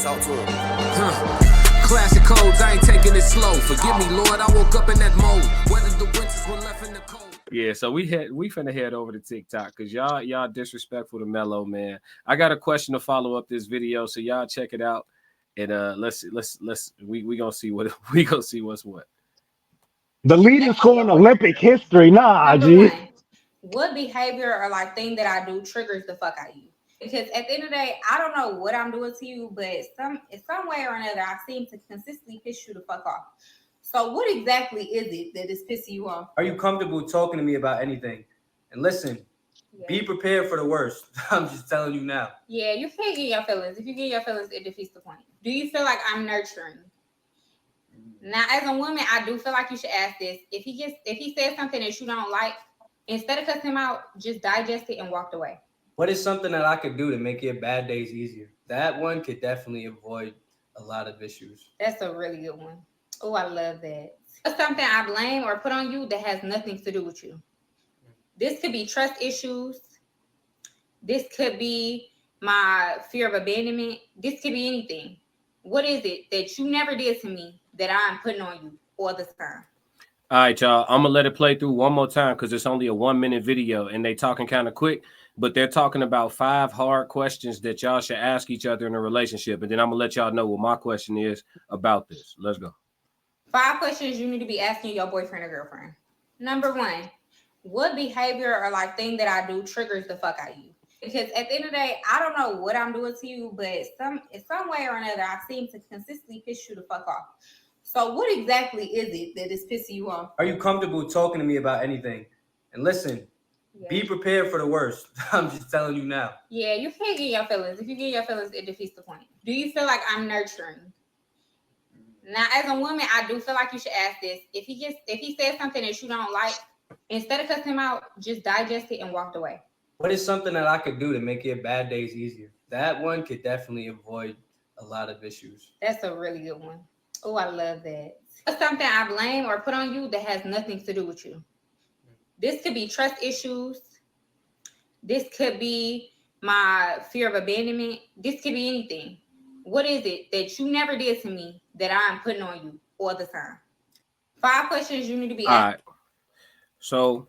Talk to him. Classic codes, I ain't taking it slow. Forgive me, Lord, I woke up in that mode. Whether the winters were left in the cold. Yeah, so we finna head over to TikTok because y'all disrespectful to Mello, man. I got a question to follow up this video, so y'all check it out. And let's we gonna see what we gonna see what's what. The leading score in Olympic history. Nah, G. What behavior or like thing that I do triggers the fuck out of you? Because at the end of the day, I don't know what I'm doing to you, but in some way or another, I seem to consistently piss you the fuck off. So what exactly is it that is pissing you off? Are you comfortable talking to me about anything? And listen, be prepared for the worst. I'm just telling you now. Yeah, you can't get your feelings. If you get your feelings, it defeats the point. Do you feel like I'm nurturing? Now, as a woman, I do feel like you should ask this. If he says something that you don't like, instead of cussing him out, just digest it and walk away. What is something that I could do to make your bad days easier? That one could definitely avoid a lot of issues. That's a really good one. Oh, I love that. What's something I blame or put on you that has nothing to do with you? This could be trust issues. This could be my fear of abandonment. This could be anything. What is it that you never did to me that I'm putting on you all the time? All right, y'all. I'm gonna let it play through one more time because it's only a 1-minute video and they talking kind of quick, but they're talking about 5 hard questions that y'all should ask each other in a relationship. And then I'm gonna let y'all know what my question is about this. Let's go. 5 questions you need to be asking your boyfriend or girlfriend. Number 1, what behavior or like thing that I do triggers the fuck out of you? Because at the end of the day, I don't know what I'm doing to you, but in some way or another, I seem to consistently piss you the fuck off. So what exactly is it that is pissing you off? Are you comfortable talking to me about anything? And listen, be prepared for the worst. I'm just telling you now. Yeah, you can't get your feelings. If you get your feelings, it defeats the point. Do you feel like I'm nurturing? Now, as a woman, I do feel like you should ask this. If he says something that you don't like, instead of cussing him out, just digest it and walk away. What is something that I could do to make your bad days easier? That one could definitely avoid a lot of issues. That's a really good one. Oh, I love that. What's something I blame or put on you that has nothing to do with you? This could be trust issues. This could be my fear of abandonment. This could be anything. What is it that you never did to me that I'm putting on you all the time? 5 questions you need to be asking. All right. So,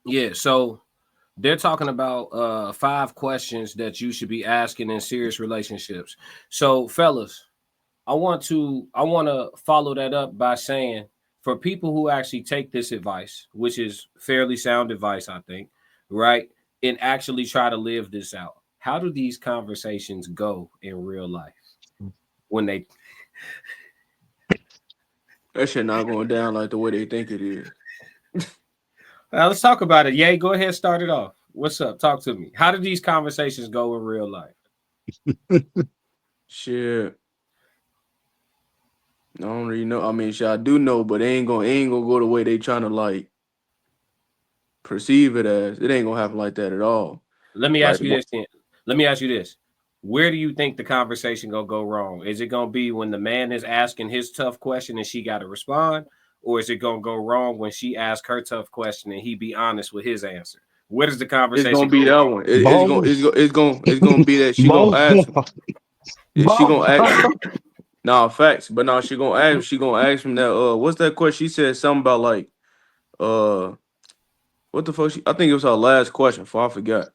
yeah, so they're talking about 5 questions that you should be asking in serious relationships. So, fellas, I want to follow that up by saying, for people who actually take this advice, which is fairly sound advice, I think, right, and actually try to live this out, how do these conversations go in real life when they? That shit not going down like the way they think it is. Let's talk about it. Yay, go ahead, start it off. What's up? Talk to me. How do these conversations go in real life? Shit. I don't really know. I mean, shit, I do know, but it ain't gonna go the way they trying to like perceive it as. It ain't gonna happen like that at all. Let me ask you this then. Let me ask you this. Where do you think the conversation gonna go wrong? Is it gonna be when the man is asking his tough question and she gotta respond? Or is it gonna go wrong when she asks her tough question and he be honest with his answer? Where does the conversation? It's gonna be that one. It's gonna be that she gonna ask. She gonna ask. Nah, facts. But now she gonna ask. She gonna ask him that. What's that question? She said something about like, what the fuck? I think it was her last question. I forgot.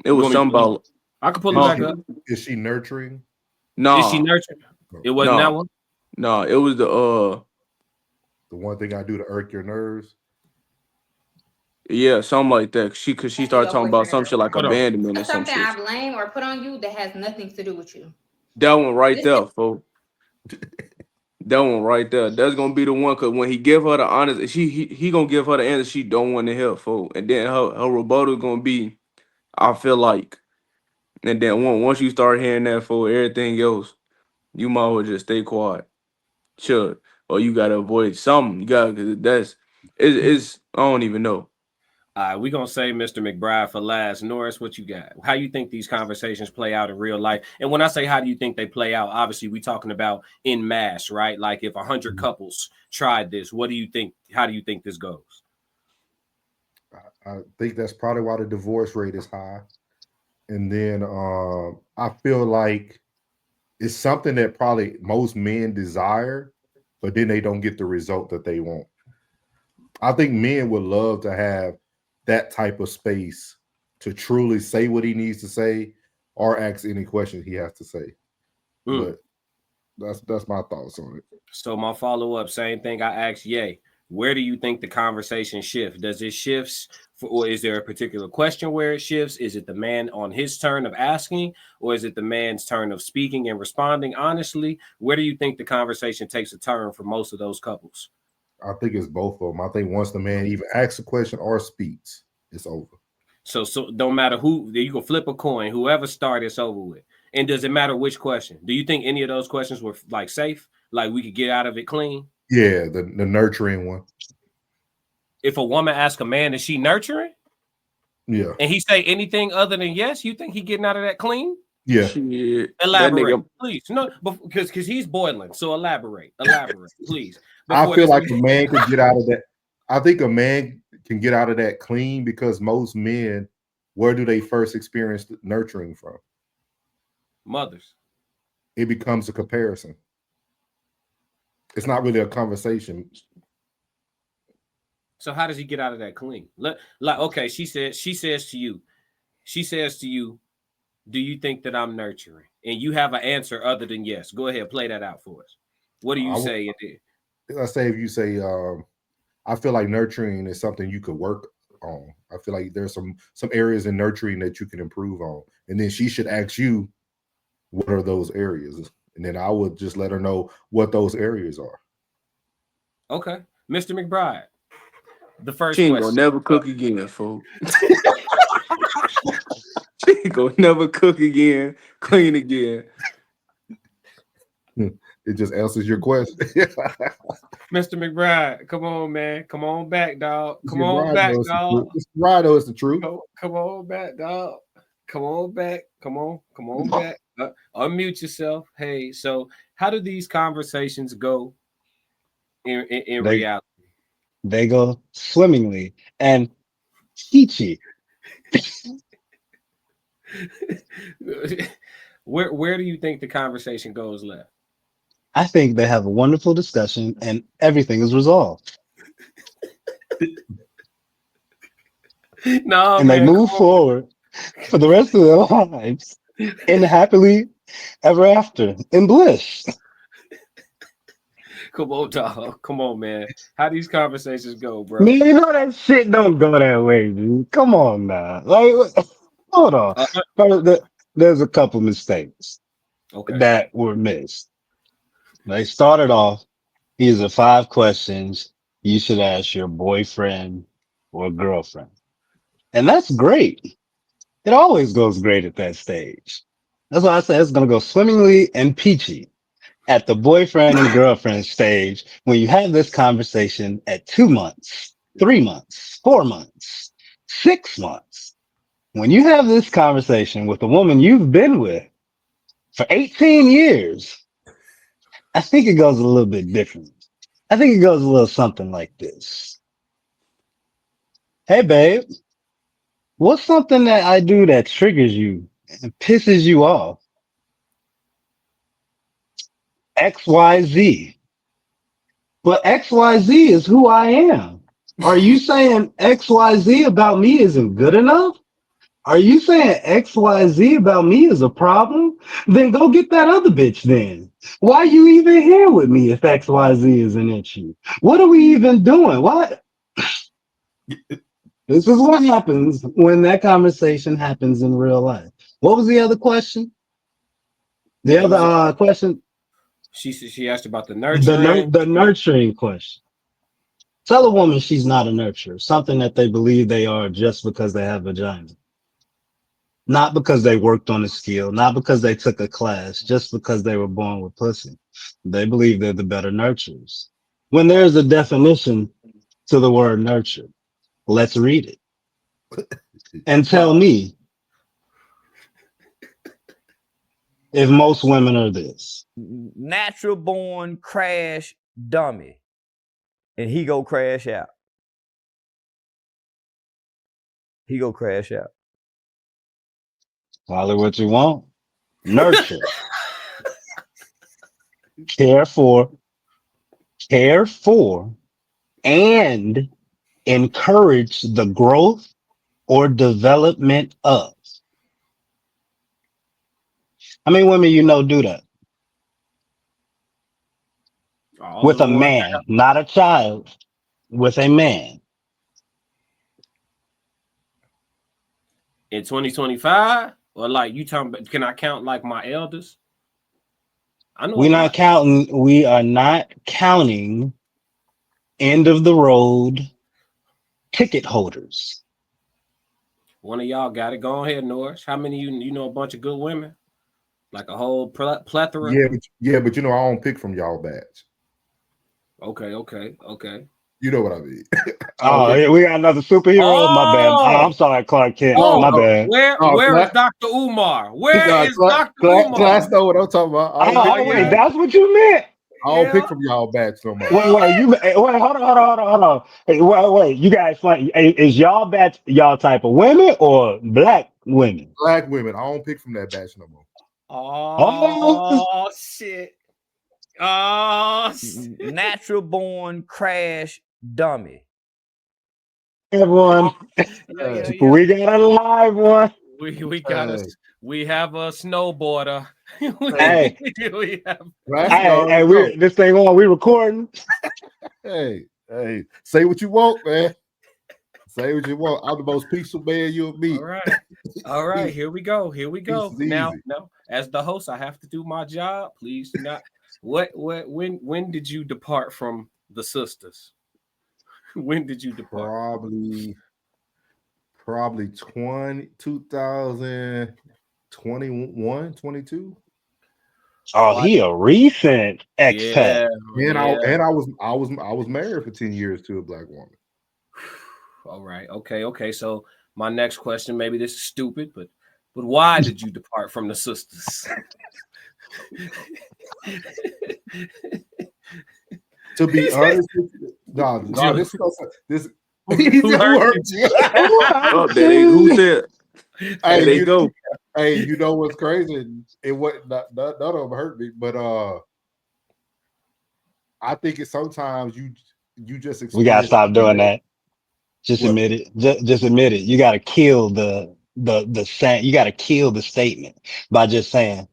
It was something about. I could pull it back up. Is she nurturing? No. Is she nurturing? It wasn't that one. No, it was the one thing I do to irk your nerves. Yeah, something like that. Cause she started talking about some shit like abandonment or some shit. Something I blame or put on you that has nothing to do with you. That one right there, folks. That one right there. That's gonna be the one. Cause when he give her the honest, he gonna give her the answer she don't want to hear, folks. And then her rebuttal gonna be, I feel like. And then once you start hearing that for everything else, you might as well just stay quiet. Sure. Or you gotta avoid something. You gotta, cause it's I don't even know. All right, we're gonna say Mr. McBride for last. Norris, what you got? How you think these conversations play out in real life? And when I say how do you think they play out, obviously we talking about in mass, right? Like if 100 couples tried this, what do you think? How do you think this goes? I think that's probably why the divorce rate is high. And then I feel like it's something that probably most men desire, but then they don't get the result that they want. I think men would love to have that type of space to truly say what he needs to say or ask any questions he has to say. But that's my thoughts on it. So my follow-up, same thing I asked Ye. Where do you think the conversation shifts? Does it shifts or is there a particular question where it shifts? Is it the man on his turn of asking, or is it the man's turn of speaking and responding honestly? Where do you think the conversation takes a turn for most of those couples? I think it's both of them. I think once the man even asks a question or speaks, it's over. So don't matter who, you can flip a coin, whoever started, it's over with. And does it matter which question? Do you think any of those questions were like safe? Like we could get out of it clean? Yeah, the nurturing one. If a woman asks a man, is she nurturing? Yeah. And he say anything other than yes, you think he getting out of that clean? Yeah. Shit. Elaborate, please. No, because he's boiling. So elaborate, please. I feel like a man can get out of that. I think a man can get out of that clean because most men, where do they first experience nurturing from? Mothers. It becomes a comparison. It's not really a conversation. So how does he get out of that clean? Like, okay, she says to you, do you think that I'm nurturing? And you have an answer other than yes. Go ahead, play that out for us. What do you say? I say if you say, I feel like nurturing is something you could work on. I feel like there's some areas in nurturing that you can improve on. And then she should ask you, what are those areas? And then I would just let her know what those areas are. Okay. Mr. McBride, the first She ain't question. gonna never cook again, folks. She ain't gonna never cook again, clean again. It just answers your question. Mr. McBride, come on, man. Come on back, dog. Come Mr. on back, Mr. dog. Rido is the truth. Come on back, dog. Come on back. Come on back. Unmute yourself. Hey, so how do these conversations go in reality? They go swimmingly and peachy. Where do you think the conversation goes left? I think they have a wonderful discussion and everything is resolved. No, and man, they move forward for the rest of their lives in happily ever after in bliss. Come on, dog. Come on, man. How these conversations go, bro? Man, you know that shit don't go that way, dude. Come on now. Like, hold on. There's a couple mistakes that were missed. They started off, these are 5 questions you should ask your boyfriend or girlfriend. And that's great. It always goes great at that stage. That's why I said it's going to go swimmingly and peachy at the boyfriend and girlfriend stage when you have this conversation at 2 months, 3 months, 4 months, 6 months. When you have this conversation with a woman you've been with for 18 years, I think it goes a little bit different. I think it goes a little something like this. Hey, babe, what's something that I do that triggers you and pisses you off? XYZ. But XYZ is who I am. Are you saying XYZ about me isn't good enough? Are you saying XYZ about me is a problem? Then go get that other bitch then. Why are you even here with me if XYZ is an issue? What are we even doing? What? This is what happens when that conversation happens in real life. What was the other question? The other question? She asked about the nurturing. The nurturing question. Tell a woman she's not a nurturer, something that they believe they are just because they have vagina. Not because they worked on a skill, not because they took a class, just because they were born with pussy. They believe they're the better nurturers. When there's a definition to the word nurture, let's read it. And tell me if most women are this. Natural born crash dummy. And he go crash out. He go crash out. Call it what you want. Nurture. care for, and encourage the growth or development of. How many women you know do that All of with the a ones man, not a child, with a man? in 2025, or like you talking about? Can I count like my elders? I know a lot. We are not counting end of the road ticket holders. One of y'all got it. Go ahead, Norris. How many you know a bunch of good women? Like a whole plethora? But you know, I don't pick from y'all batch. Okay. You know what I mean? Oh, yeah, we got another superhero. My bad. Oh, I'm sorry, Clark Kent. My oh, bad. where is Dr. Umar? Where is Dr. Umar? Class know what I'm talking about. Wait, that's what you meant. I don't pick from y'all batch no more. Wait, hold on. Hey, wait, you guys, is y'all batch y'all type of women or black women? Black women, I don't pick from that batch no more. Oh shit. Oh shit. Natural born crash dummy. Everyone, we got a live one. We have a snowboarder. Hey, we have this thing on, we recording. Hey, say what you want, man. Say what you want. I'm the most peaceful man you'll meet. All right. Here we go. Now, as the host, I have to do my job. Please do not. When did you depart from the sisters? When did you depart? Probably 2021, 22. Oh, he a recent expat. I was married for 10 years to a black woman. All right. Okay. So my next question, maybe this is stupid, but why did you depart from the sisters? To be honest, this who hurt you? Who said? Hey, they go. Hey, you know what's crazy? It wasn't none of them hurt me, but I think it's sometimes you just we gotta stop doing that. Just admit it. Just admit it. You gotta kill the you gotta kill the statement by just saying,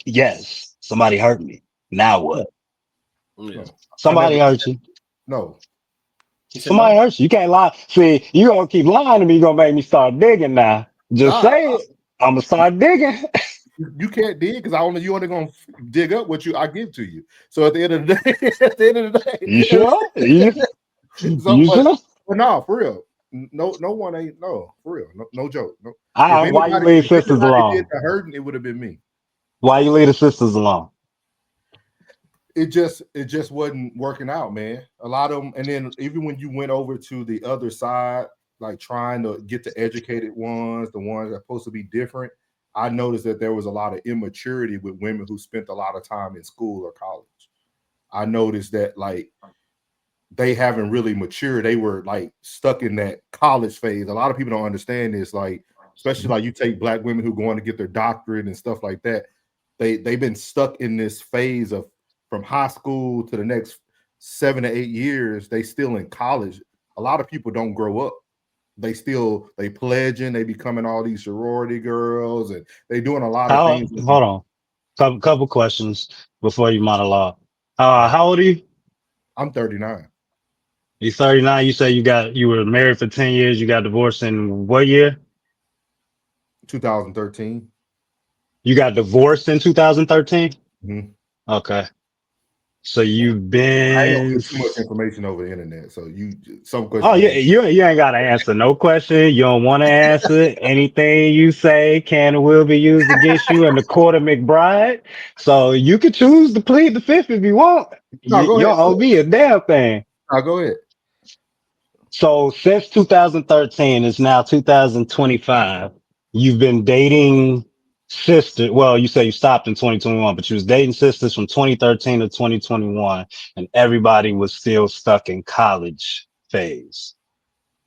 yes, somebody hurt me. Now what? Yeah. Somebody hurt you. No. Somebody hurt you. You can't lie. See, you gonna keep lying to me, you're gonna make me start digging now. Just say it. I'm gonna start digging. You can't dig because you only gonna dig up what I give to you. So at the end of the day, you sure? You sure? But no, for real. No one ain't for real. No joke. No. Why you leave sisters alone? Did the hurting, it would have been me. Why you leave the sisters alone? It just wasn't working out, man. A lot of them, and then even when you went over to the other side, like trying to get the educated ones, the ones that are supposed to be different, I noticed that there was a lot of immaturity with women who spent a lot of time in school or college. I noticed that like they haven't really matured. They were like stuck in that college phase. A lot of people don't understand this, like especially like you take black women who go on to get their doctorate and stuff like that. They've been stuck in this phase of from high school to the next 7 to 8 years. They still in college. A lot of people don't grow up. They pledging, they becoming all these sorority girls, and they doing a lot of things. Hold on. Couple questions before you monologue. How old are you? I'm 39. You're 39. You say you were married for 10 years. You got divorced in what year? 2013. You got divorced in 2013? Mm-hmm. Okay. So you've been. I don't get too much information over the internet. So some questions. Oh yeah, you ain't got to answer no question. You don't want to answer anything you say can and will be used against you in the court of McBride. So you could choose to plead the fifth if you want. No, go you ahead. don't owe me a damn thing. No, go ahead. So since 2013, it's now 2025. You've been dating sisters. Well, you say you stopped in 2021, but you was dating sisters from 2013 to 2021, and everybody was still stuck in college phase.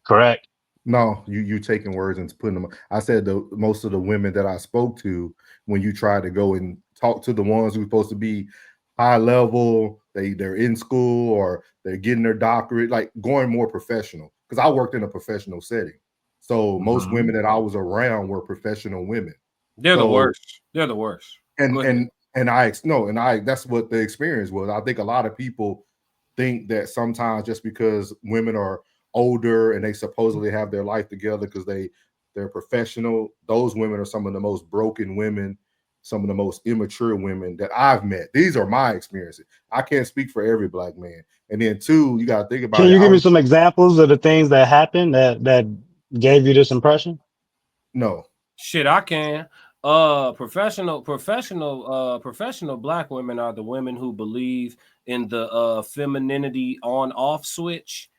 Correct? No, you taking words and putting them. I said most of the women that I spoke to, when you tried to go and talk to the ones who were supposed to be high level, they're in school or they're getting their doctorate, like going more professional. Because I worked in a professional setting. So most women that I was around were professional women. They're the worst. They're the worst. And that's what the experience was. I think a lot of people think that sometimes just because women are older and they supposedly have their life together because they're professional, those women are some of the most broken women, some of the most immature women that I've met. These are my experiences. I can't speak for every black man. And then two, you got to think about Can you give me some examples of the things that happened that gave you this impression? No. Shit, I can. Professional black women are the women who believe in the femininity on off switch.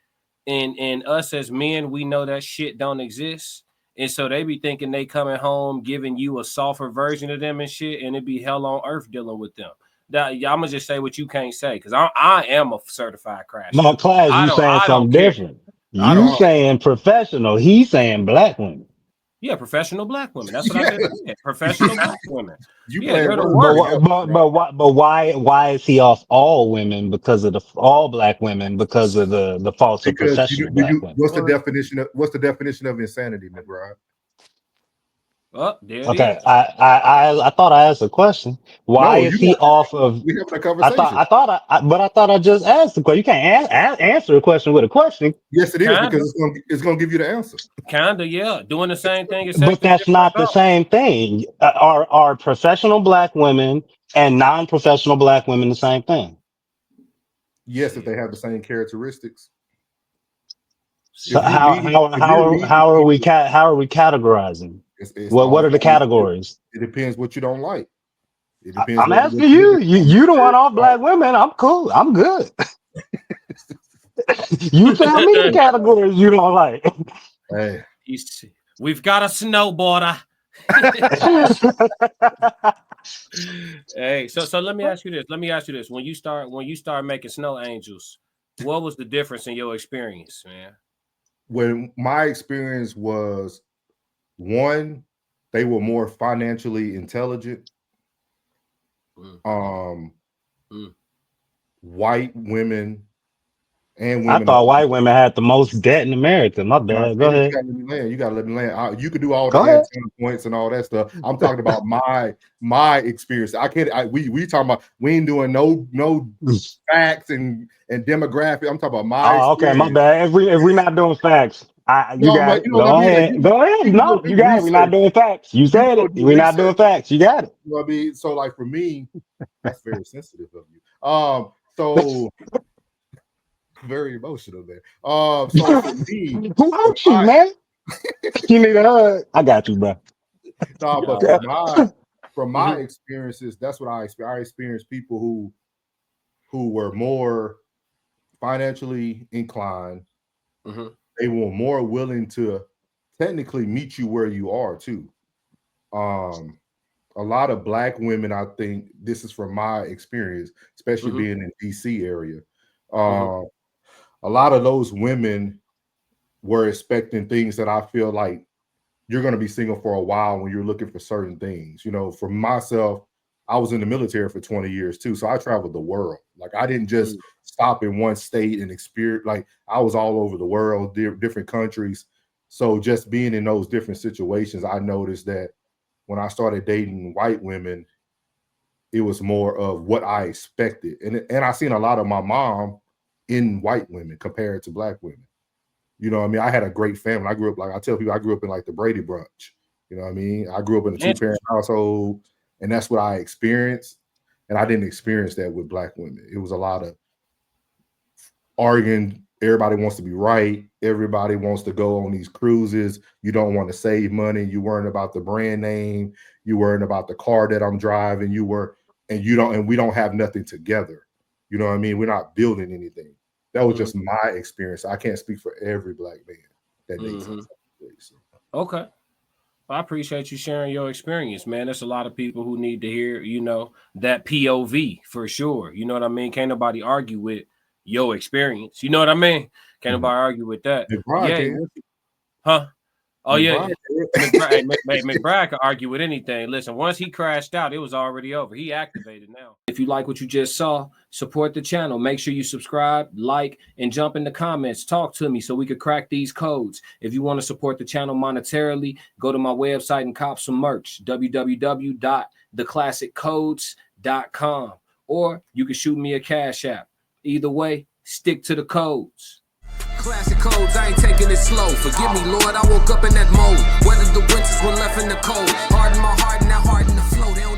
And us as men, we know that shit don't exist. And so they be thinking they coming home giving you a softer version of them and shit, and it be hell on earth dealing with them. That I'm gonna just say what you can't say, because I am a certified crash. No, Class, you saying something different. You saying professional. He's saying black women. Yeah, professional black women. That's what I said. Yeah, professional black women. But why is he off all women because of all black women because of the false professional black women? What's the definition of insanity, McBride? Okay, I thought I asked a question. Why is he off of? We having a conversation. I thought I just asked the question. You can't answer a question with a question. Yes, it is, because it's gonna give you the answer. Kinda, yeah, doing the same thing. But that's not the same thing. Are professional black women and non-professional black women the same thing? Yes, if they have the same characteristics. So how are we categorizing? What are the categories? It depends what you don't like. It depends. I'm asking you. You don't want all black women. I'm cool. I'm good. You tell me the categories you don't like. Hey, we've got a snowboarder. Hey, so let me ask you this. When you start making snow angels, what was the difference in your experience, man? When my experience was, one, they were more financially intelligent. White women and women. I thought white women had the most debt in America. My bad. Go ahead. You gotta let me land. You could do all the antenna points and all that stuff. I'm talking about my experience. We talking about, we ain't doing no facts and demographic. I'm talking about my experience. Okay, my bad. If we not doing facts, go ahead. No, you got it. We're not doing facts. You said it. We're not doing facts. You got it. You know what I mean? So like for me, that's very sensitive of you. So very emotional there. So for me, who hurt you, man? You need a hug. I got you, bro. No, but from my experiences, that's what I experienced people who were more financially inclined. They were more willing to technically meet you where you are too. A lot of black women, I think this is from my experience, especially being in DC area. A lot of those women were expecting things that I feel like you're going to be single for a while when you're looking for certain things. You know, for myself, I was in the military for 20 years too. So I traveled the world. Like I didn't just stop in one state and experience, like I was all over the world, different countries. So just being in those different situations, I noticed that when I started dating white women, it was more of what I expected. And I seen a lot of my mom in white women compared to black women. You know what I mean? I had a great family. I grew up, like I tell people, I grew up in like the Brady Bunch. You know what I mean? I grew up in a 2-parent household, and that's what I experienced. And I didn't experience that with black women. It was a lot of arguing. Everybody wants to be right. Everybody wants to go on these cruises. You don't want to save money. You worrying about the brand name. You worrying about the car that I'm driving. And we don't have nothing together. You know what I mean? We're not building anything. That was just my experience. I can't speak for every black man that dates. Okay. I appreciate you sharing your experience, man. There's a lot of people who need to hear, that POV for sure. You know what I mean? Can't nobody argue with your experience. You know what I mean? Can't nobody argue with that. Oh yeah, McBride. McBride could argue with anything. Listen, once he crashed out, it was already over. He activated now. If you like what you just saw, support the channel. Make sure you subscribe, like, and jump in the comments. Talk to me so we could crack these codes. If you want to support the channel monetarily, go to my website and cop some merch, www.theclassiccodes.com, or you can shoot me a Cash App. Either way, stick to the codes. Classic codes, I ain't taking it slow. Forgive me, Lord, I woke up in that mode. Weathered the winters when left in the cold. Hardened my heart and that heart in the flow. They don't